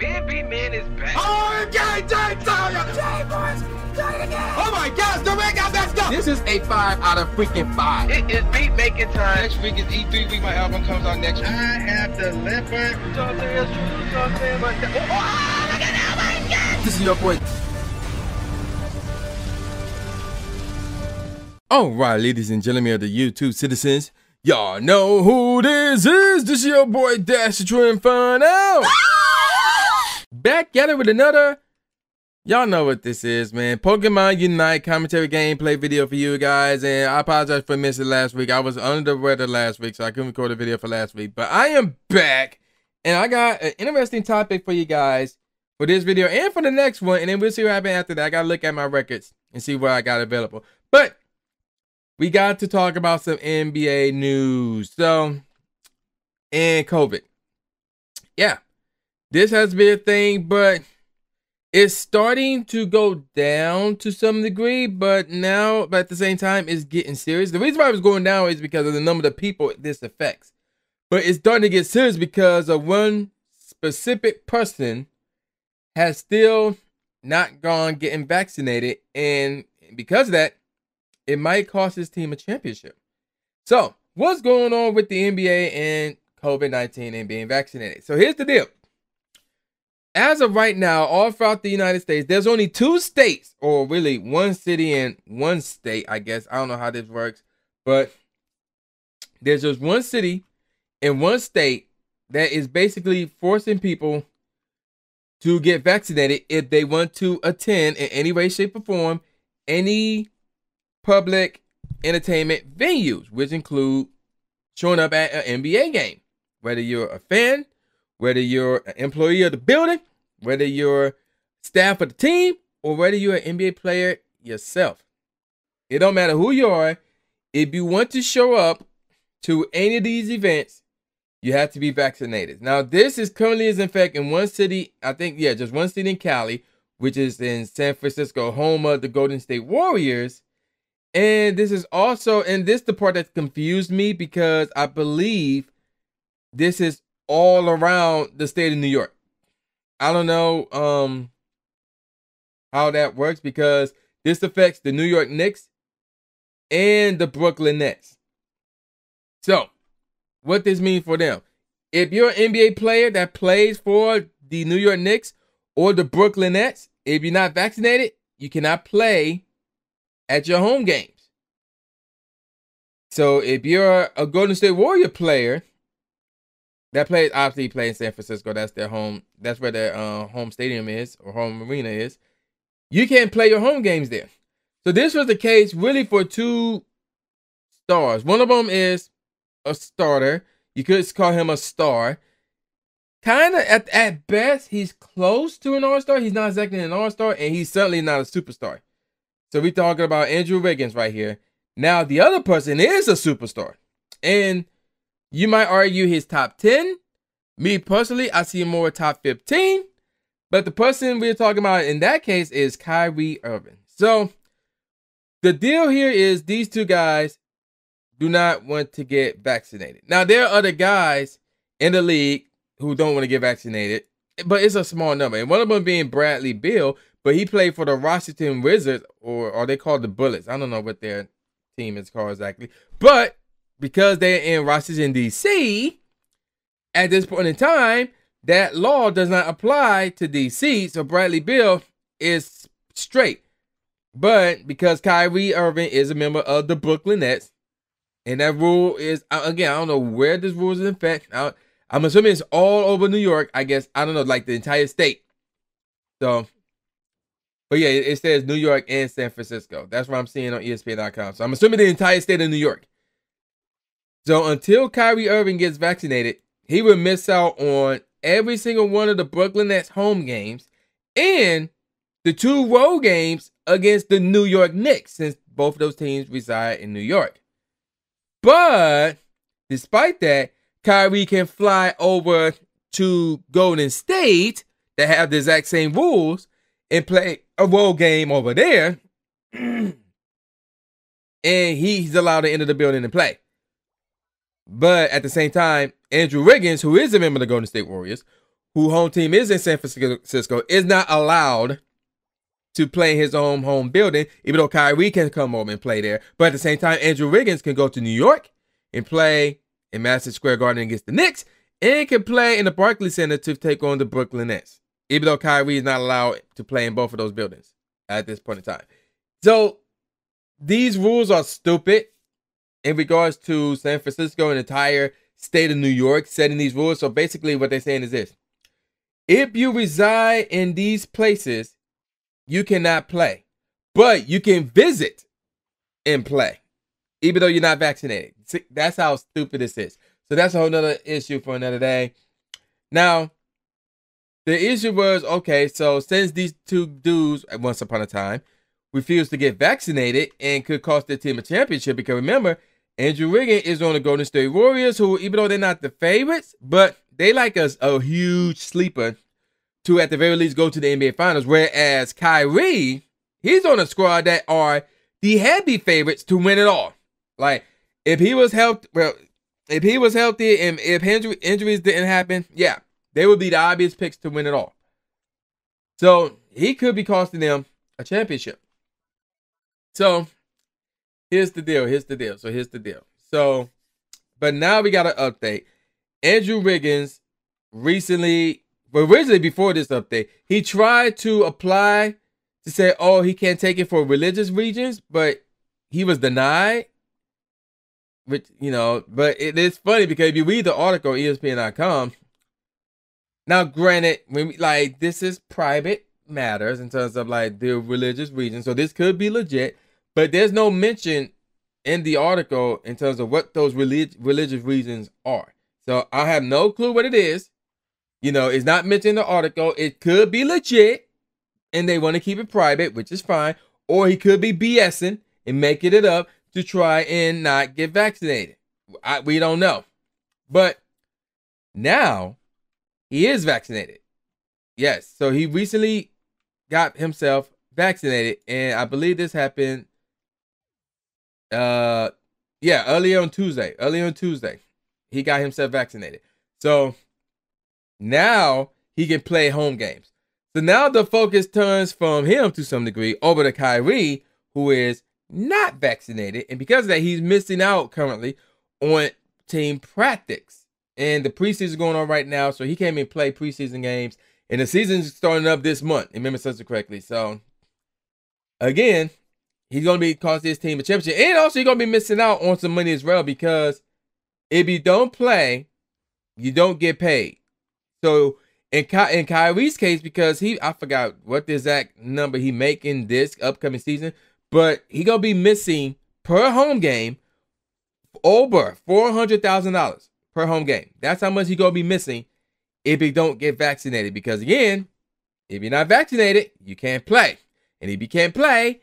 Man is back. Oh, oh my gosh, the man got messed up. This is a 5 out of freaking 5. It is beat making time. Next week is E3 week. My album comes out next week. I have delivered. Oh, look at that, my God. This is your boy. Alright, ladies and gentlemen of the YouTube citizens, y'all know who this is. This is your boy Dash the Inferno. Back at it with another, y'all know what this is, man. Pokemon Unite commentary gameplay video for you guys. And I apologize for missing last week. I was under the weather last week, so I couldn't record a video for last week. But I am back, and I got an interesting topic for you guys for this video and for the next one. And then we'll see what happens after that. I got to look at my records and see what I got available. But we got to talk about some NBA news. So, and COVID. Yeah. This has been a thing, but it's starting to go down to some degree, but at the same time, it's getting serious. The reason why it was going down is because of the number of people this affects. But it's starting to get serious because of one specific person has still not gone getting vaccinated. And because of that, it might cost his team a championship. So, what's going on with the NBA and COVID-19 and being vaccinated? So, here's the deal. As of right now, all throughout the United States, there's only 2 states, or really 1 city and 1 state, I guess. I don't know how this works, but there's just 1 city and 1 state that is basically forcing people to get vaccinated if they want to attend in any way, shape, or form any public entertainment venues, which include showing up at an NBA game, whether you're a fan, whether you're an employee of the building, whether you're staff of the team, or whether you're an NBA player yourself. It don't matter who you are. If you want to show up to any of these events, you have to be vaccinated. Now, this is currently in effect in 1 city, I think, yeah, just 1 city in Cali, which is in San Francisco, home of the Golden State Warriors. And this is also, and this is the part that confused me because I believe this is all around the state of New York. I don't know how that works because this affects the New York Knicks and the Brooklyn Nets. So, what this means for them? If you're an NBA player that plays for the New York Knicks or the Brooklyn Nets, if you're not vaccinated, you cannot play at your home games. So, if you're a Golden State Warrior player that plays, obviously play in San Francisco. That's their home. That's where their home stadium is, or home arena is. You can't play your home games there. So this was the case really for 2 stars. One of them is a starter. You could call him a star. Kind of at best, he's close to an all-star. He's not exactly an all-star, and he's certainly not a superstar. So we're talking about Andrew Wiggins right here. Now the other person is a superstar, and you might argue his top 10. Me personally, I see him more top 15. But the person we're talking about in that case is Kyrie Irving. So the deal here is these 2 guys do not want to get vaccinated. Now, there are other guys in the league who don't want to get vaccinated, but it's a small number. And one of them being Bradley Beal, but he played for the Washington Wizards, or are they called the Bullets? I don't know what their team is called exactly. But because they're in Washington, D.C., at this point in time, that law does not apply to D.C., so Bradley Beal is straight. But because Kyrie Irving is a member of the Brooklyn Nets, and that rule is, again, I don't know where this rule is in effect. I'm assuming it's all over New York, I guess. I don't know, like the entire state. So, but yeah, it says New York and San Francisco. That's what I'm seeing on ESPN.com. So I'm assuming the entire state of New York. So until Kyrie Irving gets vaccinated, he will miss out on every single one of the Brooklyn Nets home games and the 2 road games against the New York Knicks, since both of those teams reside in New York. But despite that, Kyrie can fly over to Golden State that have the exact same rules and play a road game over there. And he's allowed to enter the building and play. But at the same time, Andrew Wiggins, who is a member of the Golden State Warriors, who home team is in San Francisco, is not allowed to play in his own home building, even though Kyrie can come over and play there. But at the same time, Andrew Wiggins can go to New York and play in Madison Square Garden against the Knicks, and can play in the Barclays Center to take on the Brooklyn Nets, even though Kyrie is not allowed to play in both of those buildings at this point in time. So these rules are stupid in regards to San Francisco and the entire state of New York setting these rules. So basically what they're saying is this: if you reside in these places, you cannot play, but you can visit and play, even though you're not vaccinated. See, that's how stupid this is. So that's a whole nother issue for another day. Now, the issue was, okay, so since these two dudes, once upon a time, refused to get vaccinated and could cost their team a championship, because remember, Andrew Wiggins is on the Golden State Warriors, who, even though they're not the favorites, but they like a huge sleeper to, at the very least, go to the NBA Finals. Whereas Kyrie, he's on a squad that are the heavy favorites to win it all. Like, if he was healthy, and if injuries didn't happen, yeah, they would be the obvious picks to win it all. So he could be costing them a championship. So here's the deal. So, but now we got an update. Andrew Wiggins recently, well, originally before this update, he tried to apply to say, oh, he can't take it for religious reasons, but he was denied. Which, you know, but it is funny because if you read the article on ESPN.com, now granted, this is private matters in terms of like the religious reasons, so this could be legit, but there's no mention in the article in terms of what those religious reasons are. So I have no clue what it is. You know, it's not mentioned in the article. It could be legit, and they want to keep it private, which is fine. Or he could be BSing and making it up to try and not get vaccinated. We don't know. But now he is vaccinated. Yes, so he recently got himself vaccinated, and I believe this happened earlier on Tuesday. He got himself vaccinated. So now he can play home games. So now the focus turns from him to some degree over to Kyrie, who is not vaccinated, and because of that, he's missing out currently on team practice. And the preseason is going on right now, so he can't even play preseason games. And the season's starting up this month, if I remember something correctly. So again, he's going to be costing his team a championship, and also you're going to be missing out on some money as well, because if you don't play, you don't get paid. So in Kyrie's case, because I forgot what the exact number he make in this upcoming season, but he gonna be missing per home game over $400,000 per home game. That's how much he gonna be missing if he don't get vaccinated. Because again, if you're not vaccinated, you can't play, and if you can't play,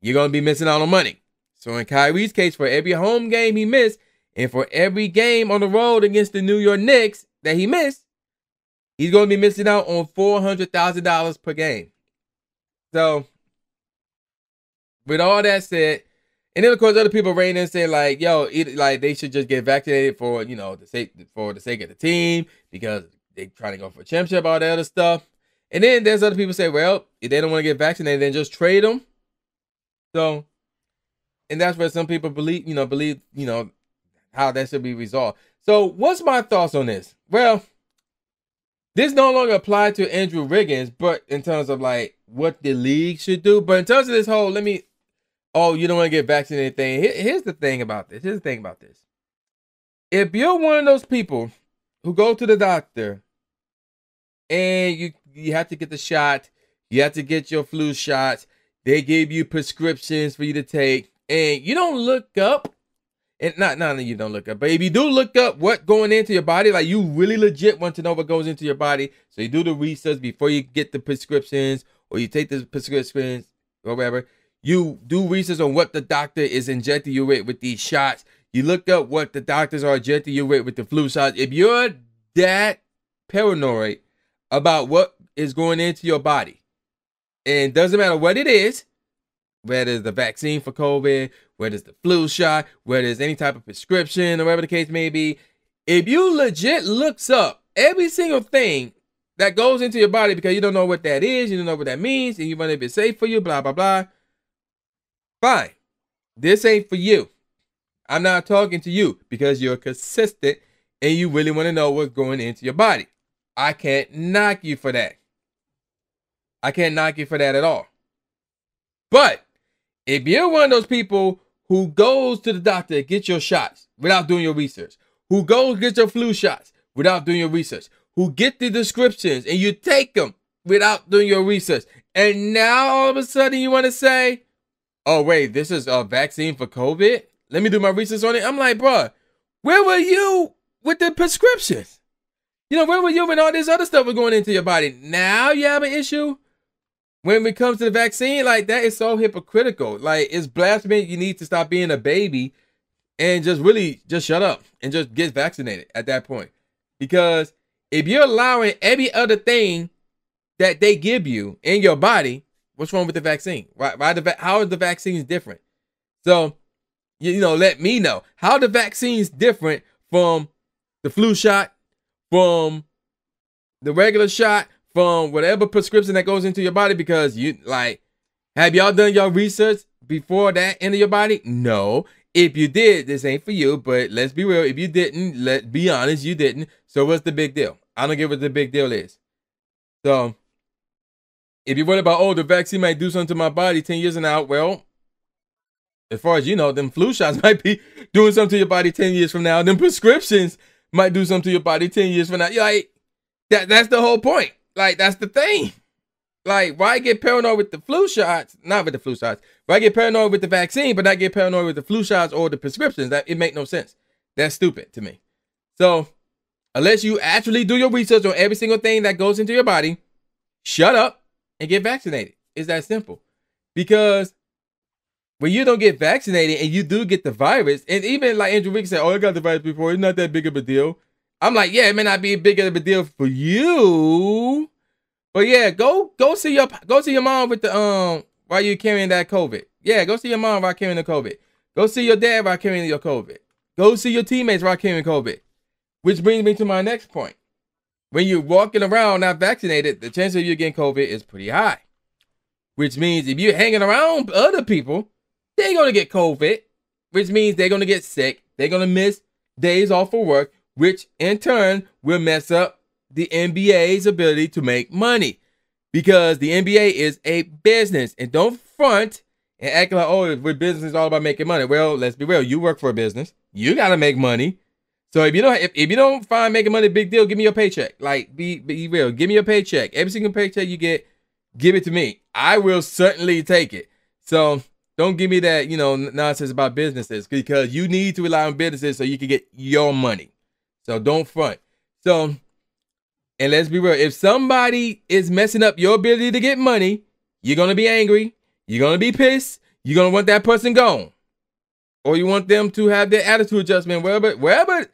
you're gonna be missing out on money. So in Kyrie's case, for every home game he missed, and for every game on the road against the New York Knicks that he missed, he's gonna be missing out on $400,000 per game. So with all that said, and then of course other people rain in and say like, yo, they should just get vaccinated for, you know, the sake of the team, because they trying to go for a championship, all that other stuff. And then there's other people say, well, if they don't want to get vaccinated, then just trade them. So, and that's where some people believe how that should be resolved. So what's my thoughts on this? Well, this no longer applies to Andrew Wiggins, but in terms of like what the league should do. But in terms of this whole, you don't want to get vaccinated thing. Here's the thing about this. If you're one of those people who go to the doctor and you have to get the shot, you have to get your flu shots, they give you prescriptions for you to take, and you don't look up, and not that you don't look up, but if you do look up what going into your body, like you really legit want to know what goes into your body, so you do the research before you get the prescriptions, or you take the prescriptions or whatever. You do research on what the doctor is injecting you with these shots. You look up what the doctors are injecting you with the flu shots. If you're that paranoid about what is going into your body, and it doesn't matter what it is, whether it's the vaccine for COVID, whether it's the flu shot, whether it's any type of prescription or whatever the case may be, if you legit looks up every single thing that goes into your body because you don't know what that is, you don't know what that means, and you want it to be safe for you, blah, blah, blah. Fine. This ain't for you. I'm not talking to you because you're consistent and you really want to know what's going into your body. I can't knock you for that. I can't knock you for that at all. But if you're one of those people who goes to the doctor to get your shots without doing your research, who goes get your flu shots without doing your research, who get the descriptions and you take them without doing your research, and now all of a sudden you want to say, oh, wait, this is a vaccine for COVID? Let me do my research on it. I'm like, bro, where were you with the prescriptions? You know, where were you when all this other stuff was going into your body? Now you have an issue? When it comes to the vaccine, like, that is so hypocritical. Like, it's blasphemy. You need to stop being a baby and just really just shut up and just get vaccinated at that point. Because if you're allowing every other thing that they give you in your body, what's wrong with the vaccine? How are the vaccines different? So, you know, let me know. How are the vaccines different from the flu shot, from the regular shot, from whatever prescription that goes into your body? Because you, like, have y'all done your research before that into your body? No. If you did, this ain't for you, but let's be real. If you didn't, let's be honest, you didn't. So what's the big deal? I don't get what the big deal is. So if you're worried about, oh, the vaccine might do something to my body 10 years from now, well, as far as you know, them flu shots might be doing something to your body 10 years from now. Them prescriptions might do something to your body 10 years from now. You're like, that's the whole point. Like, that's the thing. Like, why get paranoid with the flu shots? Not with the flu shots. Why get paranoid with the vaccine, but not get paranoid with the flu shots or the prescriptions? That it make no sense. That's stupid to me. So, unless you actually do your research on every single thing that goes into your body, shut up and get vaccinated. It's that simple. Because when you don't get vaccinated and you do get the virus, and even like Andrew Wiggins said, oh, I got the virus before, it's not that big of a deal. I'm like, yeah, it may not be big of a deal for you, but yeah, go see your mom with the while you're carrying that COVID. Yeah, go see your mom while carrying the COVID. Go see your dad while carrying your COVID. Go see your teammates while carrying COVID. Which brings me to my next point. When you're walking around not vaccinated, the chance of you getting COVID is pretty high. Which means if you're hanging around other people, they're gonna get COVID, which means they're gonna get sick. They're gonna miss days off for work, which in turn will mess up the NBA's ability to make money, because the NBA is a business. And don't front and act like, oh, we're business is all about making money. Well, let's be real. You work for a business. You got to make money. So if you don't find making money a big deal, give me your paycheck. Like, be real. Give me your paycheck. Every single paycheck you get, give it to me. I will certainly take it. So don't give me that, nonsense about businesses, because you need to rely on businesses so you can get your money. So don't front. So, and let's be real. If somebody is messing up your ability to get money, you're going to be angry. You're going to be pissed. You're going to want that person gone. Or you want them to have their attitude adjustment, wherever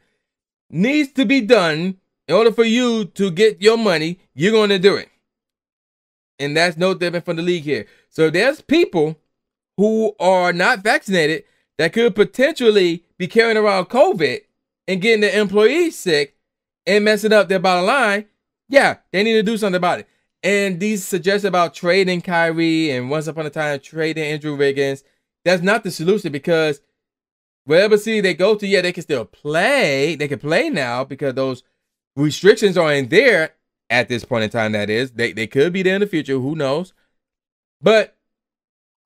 needs to be done in order for you to get your money, you're going to do it. And that's no different from the league here. So there's people who are not vaccinated that could potentially be carrying around COVID and getting their employees sick and messing up their bottom line. Yeah, they need to do something about it. And these suggestions about trading Kyrie and once upon a time trading Andrew Wiggins, that's not the solution, because wherever city they go to, yeah, they can still play. They can play now because those restrictions are in there at this point in time, that is. They could be there in the future, who knows? But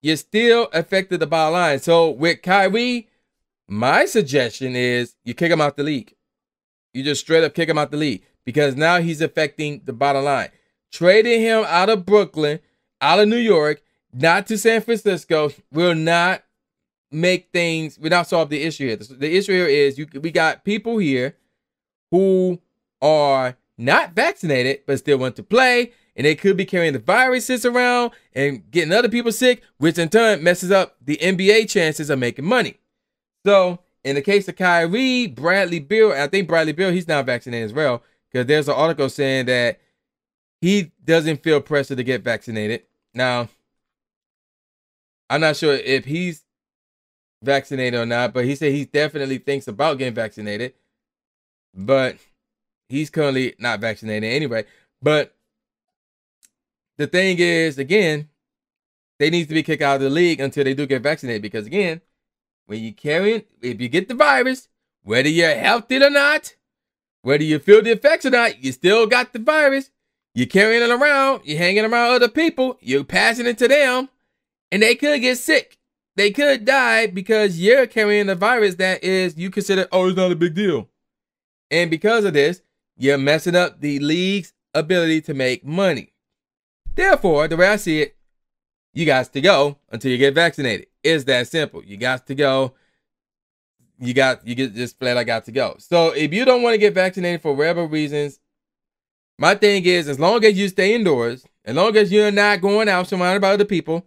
you still affected the bottom line. So with Kyrie, my suggestion is you kick him out the league. You just straight up kick him out the league, because now he's affecting the bottom line. Trading him out of Brooklyn, out of New York, not to San Francisco, will not make things, will not solve the issue here. The issue here is we got people here who are not vaccinated but still want to play, and they could be carrying the viruses around and getting other people sick, which in turn messes up the NBA chances of making money. So in the case of Kyrie, Bradley Beal, I think Bradley Beal, he's not vaccinated as well, because there's an article saying that he doesn't feel pressure to get vaccinated. Now, I'm not sure if he's vaccinated or not, but he said he definitely thinks about getting vaccinated, but he's currently not vaccinated anyway. But the thing is, again, they need to be kicked out of the league until they do get vaccinated. Because again, when you if you get the virus, whether you're healthy or not, whether you feel the effects or not, you still got the virus. You're carrying it around. You're hanging around other people. You're passing it to them. And they could get sick. They could die because you're carrying the virus that is, you consider, oh, it's not a big deal. And because of this, you're messing up the league's ability to make money. Therefore, the way I see it, you got to go until you get vaccinated. It's that simple. You got to go. You get just flat. I got to go. So if you don't want to get vaccinated for whatever reasons, my thing is, as long as you stay indoors, as long as you're not going out surrounded by other people,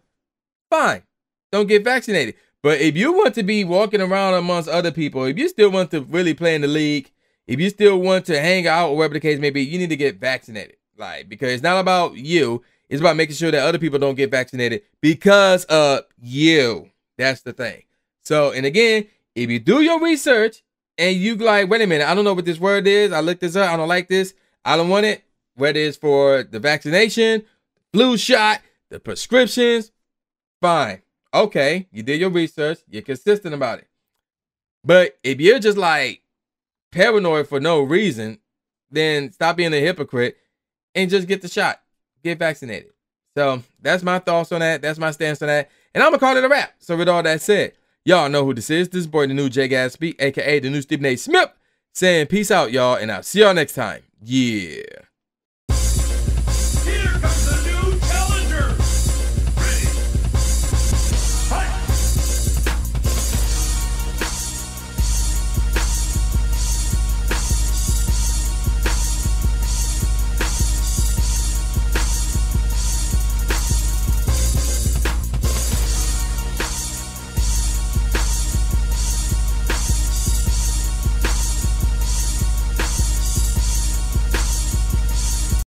fine. Don't get vaccinated. But if you want to be walking around amongst other people, if you still want to really play in the league, if you still want to hang out or whatever the case may be, you need to get vaccinated. Like, because it's not about you. It's about making sure that other people don't get vaccinated because of you. That's the thing. So, and again, if you do your research and you like, wait a minute, I don't know what this word is. I looked this up. I don't like this. I don't want it. Whether it's for the vaccination, flu shot, the prescriptions, fine. Okay, you did your research. You're consistent about it. But if you're just like paranoid for no reason, then stop being a hypocrite and just get the shot. Get vaccinated. So that's my thoughts on that. That's my stance on that. And I'm going to call it a wrap. So with all that said, y'all know who this is. This is boy, the new J Gatsby, a.k.a. the new Stephen A. Smith, saying peace out, y'all. And I'll see y'all next time. Yeah.